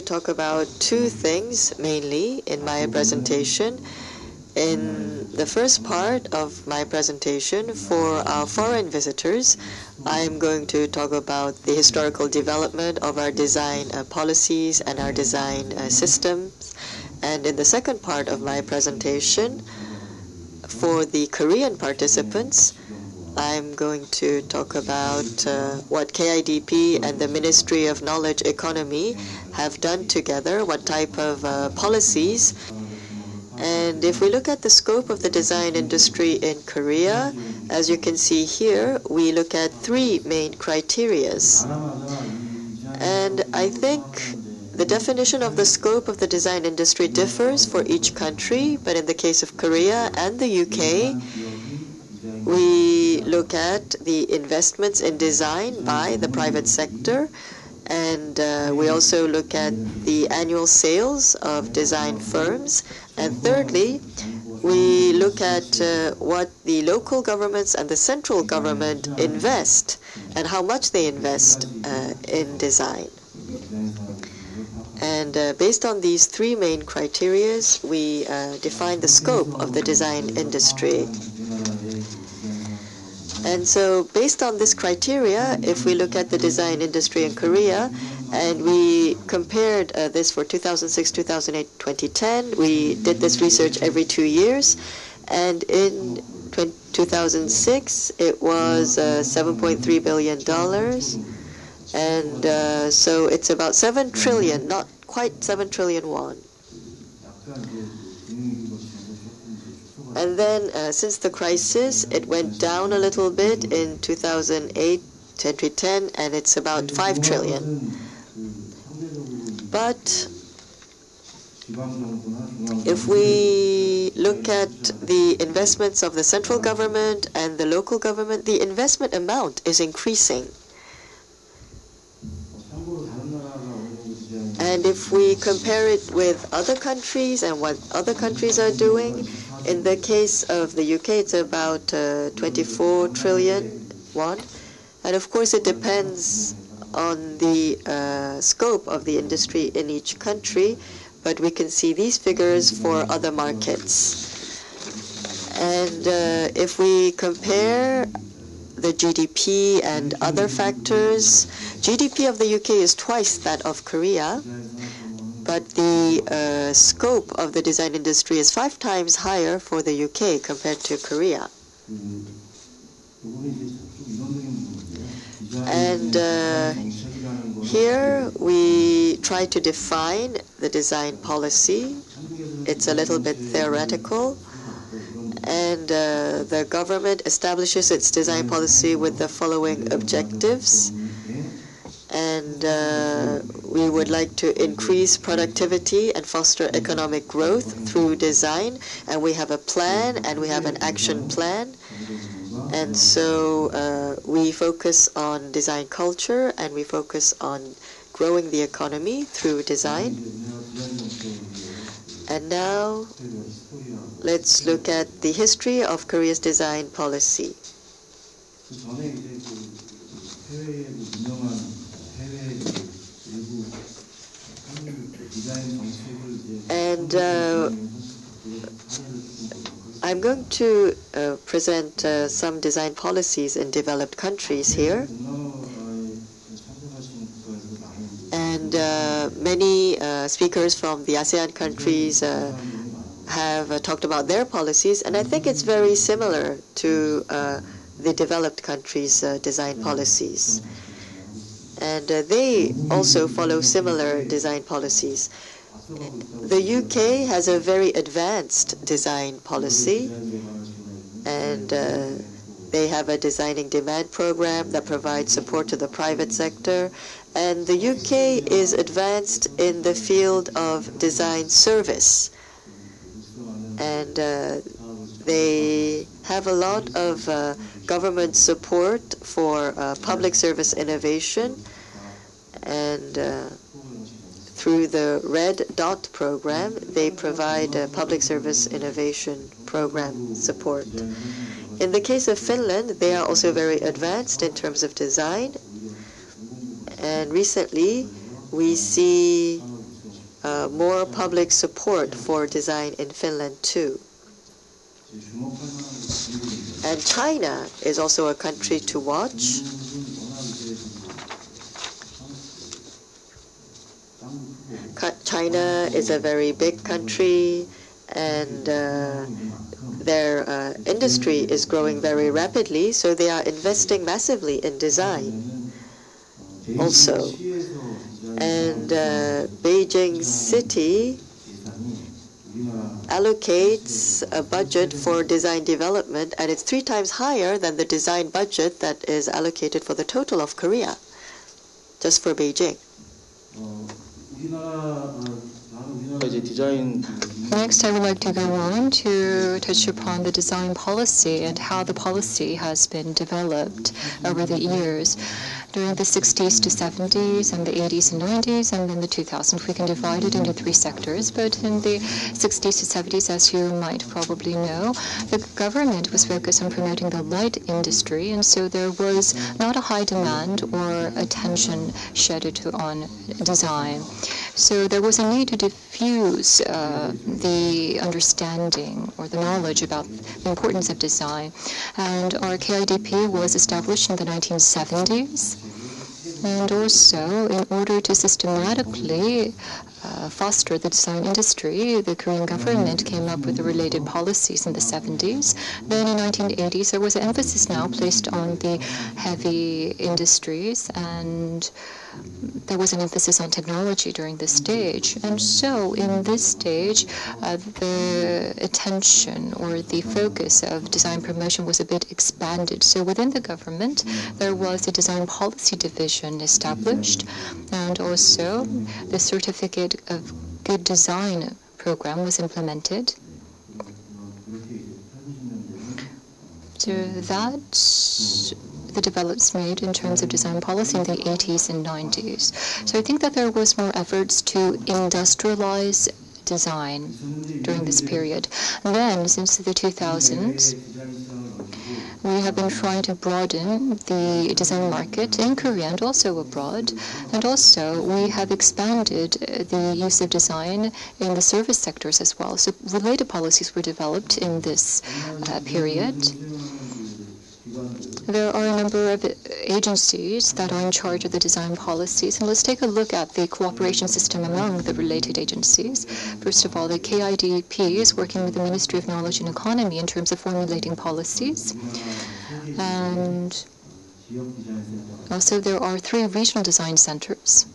to talk about two things mainly in my presentation. In the first part of my presentation, for our foreign visitors, I'm going to talk about the historical development of our design policies and our design systems. And in the second part of my presentation, for the Korean participants, I'm going to talk about what KIDP and the Ministry of Knowledge Economy have done together, what type of policies. And if we look at the scope of the design industry in Korea, as you can see here, we look at three main criterias. And I think the definition of the scope of the design industry differs for each country, but in the case of Korea and the UK, we look at the investments in design by the private sector, and we also look at the annual sales of design firms. And thirdly, we look at what the local governments and the central government invest and how much they invest in design. And based on these three main criteria, we define the scope of the design industry. And so based on this criteria, if we look at the design industry in Korea, and we compared this for 2006, 2008, 2010, we did this research every 2 years. And in 2006, it was $7.3 billion. And so it's about 7 trillion, not quite 7 trillion won. And then since the crisis, it went down a little bit in 2008, 2010, and it's about 5 trillion. But if we look at the investments of the central government and the local government, the investment amount is increasing. And if we compare it with other countries and what other countries are doing, in the case of the UK, it's about 24 trillion won. And of course, it depends on the scope of the industry in each country, but we can see these figures for other markets. And if we compare the GDP and other factors, GDP of the UK is twice that of Korea, but the scope of the design industry is 5 times higher for the UK compared to Korea. And here we try to define the design policy. It's a little bit theoretical. And the government establishes its design policy with the following objectives. And we would like to increase productivity and foster economic growth through design. And we have a plan and we have an action plan. And so we focus on design culture and we focus on growing the economy through design. And now let's look at the history of Korea's design policy. And I'm going to present some design policies in developed countries here. And many speakers from the ASEAN countries have talked about their policies, and I think it's very similar to the developed countries' design policies. And they also follow similar design policies. The UK has a very advanced design policy, and they have a designing demand program that provides support to the private sector. And the UK is advanced in the field of design service. And they have a lot of government support for public service innovation. And through the Red Dot program, they provide public service innovation program support. In the case of Finland, they are also very advanced in terms of design. And recently, we see more public support for design in Finland too. And China is also a country to watch. China is a very big country, and their industry is growing very rapidly, so they are investing massively in design also. And Beijing City allocates a budget for design development, and it's 3 times higher than the design budget that is allocated for the total of Korea, just for Beijing. Next, I would like to go on to touch upon the design policy and how the policy has been developed over the years. During the 60s to 70s and the 80s and 90s and then the 2000s, we can divide it into 3 sectors. But in the 60s to 70s, as you might probably know, the government was focused on promoting the light industry, and so there was not a high demand or attention shed on design. So there was a need to diffuse the understanding or the knowledge about the importance of design. And our KIDP was established in the 1970s. And also, in order to systematically foster the design industry, the Korean government came up with the related policies in the 70s. Then in the 1980s, there was an emphasis now placed on the heavy industries, and there was an emphasis on technology during this stage. And so in this stage, the attention or the focus of design promotion was a bit expanded. So within the government, there was a design policy division established, and also the certificate of good design program was implemented. So that's the developments made in terms of design policy in the 80s and 90s. So I think that there was more efforts to industrialize design during this period. And then, since the 2000s, we have been trying to broaden the design market in Korea and also abroad. And also, we have expanded the use of design in the service sectors as well. So related policies were developed in this period. There are a number of agencies that are in charge of the design policies, and let's take a look at the cooperation system among the related agencies. First of all, the KIDP is working with the Ministry of Knowledge and Economy in terms of formulating policies. And also there are 3 regional design centers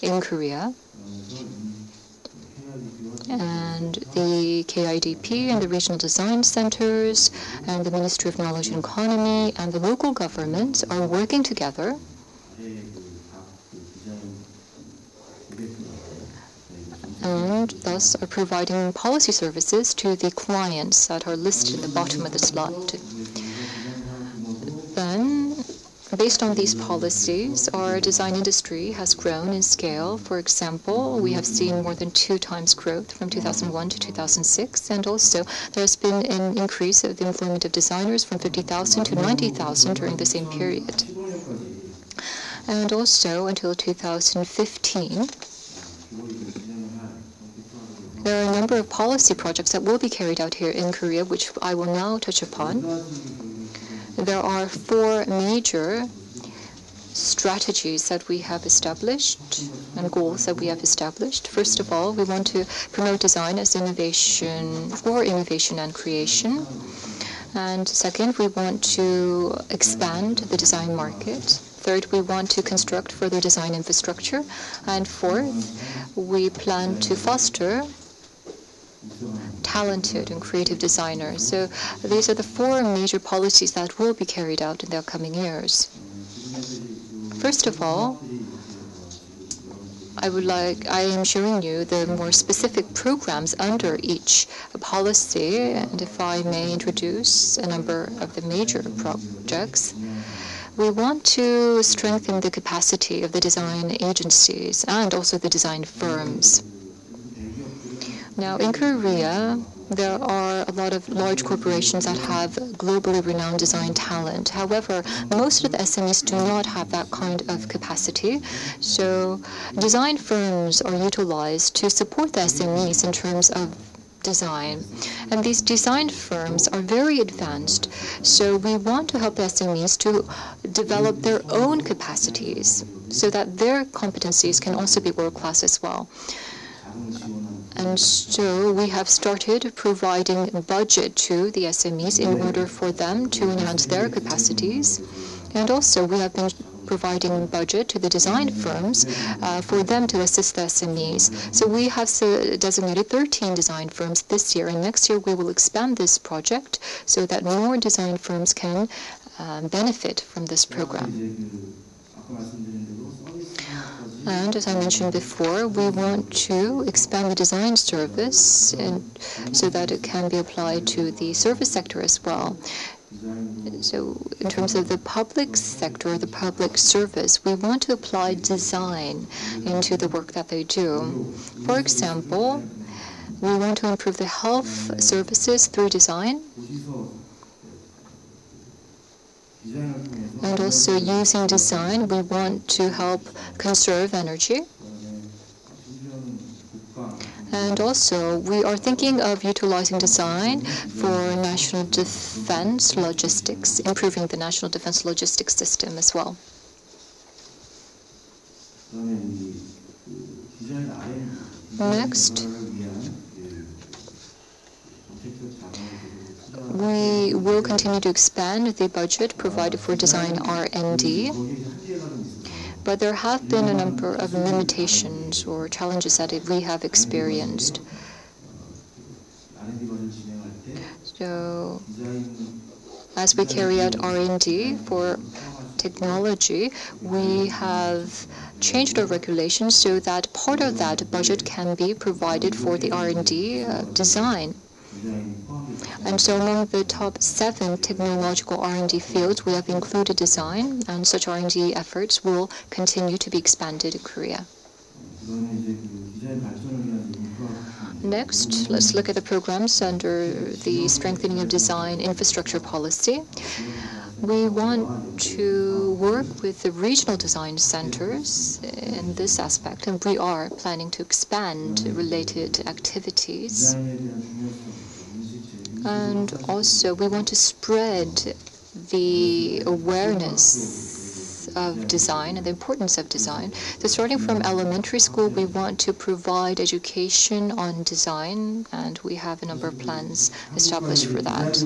in Korea. And the KIDP and the regional design centers and the Ministry of Knowledge and Economy and the local governments are working together and thus are providing policy services to the clients that are listed in the bottom of the slide. Then, based on these policies, our design industry has grown in scale. For example, we have seen more than 2 times growth from 2001 to 2006, and also there has been an increase of the employment of designers from 50,000 to 90,000 during the same period. And also, until 2015, there are a number of policy projects that will be carried out here in Korea, which I will now touch upon. There are 4 major strategies that we have established and goals that we have established. First of all, we want to promote design as innovation for innovation and creation. And second, we want to expand the design market. Third, we want to construct further design infrastructure. And fourth, we plan to foster talented and creative designers. So these are the 4 major policies that will be carried out in the upcoming years. First of all, I am showing you the more specific programs under each policy, and if I may introduce a number of the major projects. We want to strengthen the capacity of the design agencies and also the design firms. Now, in Korea, there are a lot of large corporations that have globally renowned design talent. However, most of the SMEs do not have that kind of capacity. So design firms are utilized to support the SMEs in terms of design. And these design firms are very advanced. So we want to help the SMEs to develop their own capacities so that their competencies can also be world-class as well. And so we have started providing budget to the SMEs in order for them to enhance their capacities. And also we have been providing budget to the design firms for them to assist the SMEs. So we have designated 13 design firms this year, and next year we will expand this project so that more design firms can benefit from this program. And as I mentioned before, we want to expand the design service so that it can be applied to the service sector as well. So in terms of the public sector, the public service, we want to apply design into the work that they do. For example, we want to improve the health services through design. And also using design, we want to help conserve energy. And also, we are thinking of utilizing design for national defense logistics, improving the national defense logistics system as well. Next, we will continue to expand the budget provided for design R&D. But there have been a number of limitations or challenges that we have experienced. So, as we carry out R&D for technology, we have changed our regulations so that part of that budget can be provided for the R&D design. And so among the top 7 technological R&D fields, we have included design, and such R&D efforts will continue to be expanded in Korea. Next, let's look at the programs under the Strengthening of Design Infrastructure Policy. We want to work with the regional design centers in this aspect, and we are planning to expand related activities. And also, we want to spread the awareness of design and the importance of design. So starting from elementary school, we want to provide education on design, and we have a number of plans established for that.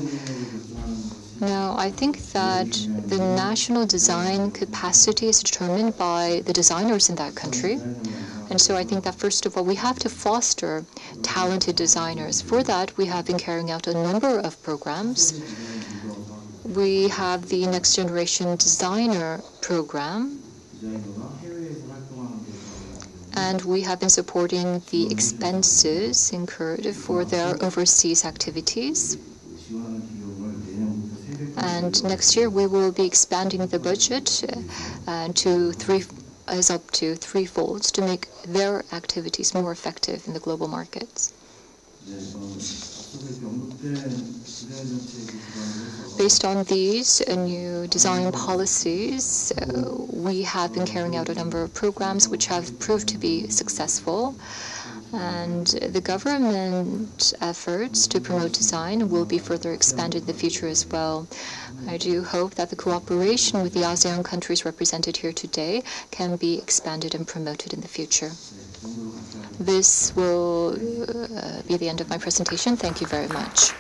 Now, I think that the national design capacity is determined by the designers in that country. And so I think that, first of all, we have to foster talented designers. For that, we have been carrying out a number of programs. We have the Next Generation Designer program, and we have been supporting the expenses incurred for their overseas activities. And next year, we will be expanding the budget up to threefolds to make their activities more effective in the global markets. Based on these new design policies, we have been carrying out a number of programs which have proved to be successful. And the government efforts to promote design will be further expanded in the future as well. I do hope that the cooperation with the ASEAN countries represented here today can be expanded and promoted in the future. This will be the end of my presentation. Thank you very much.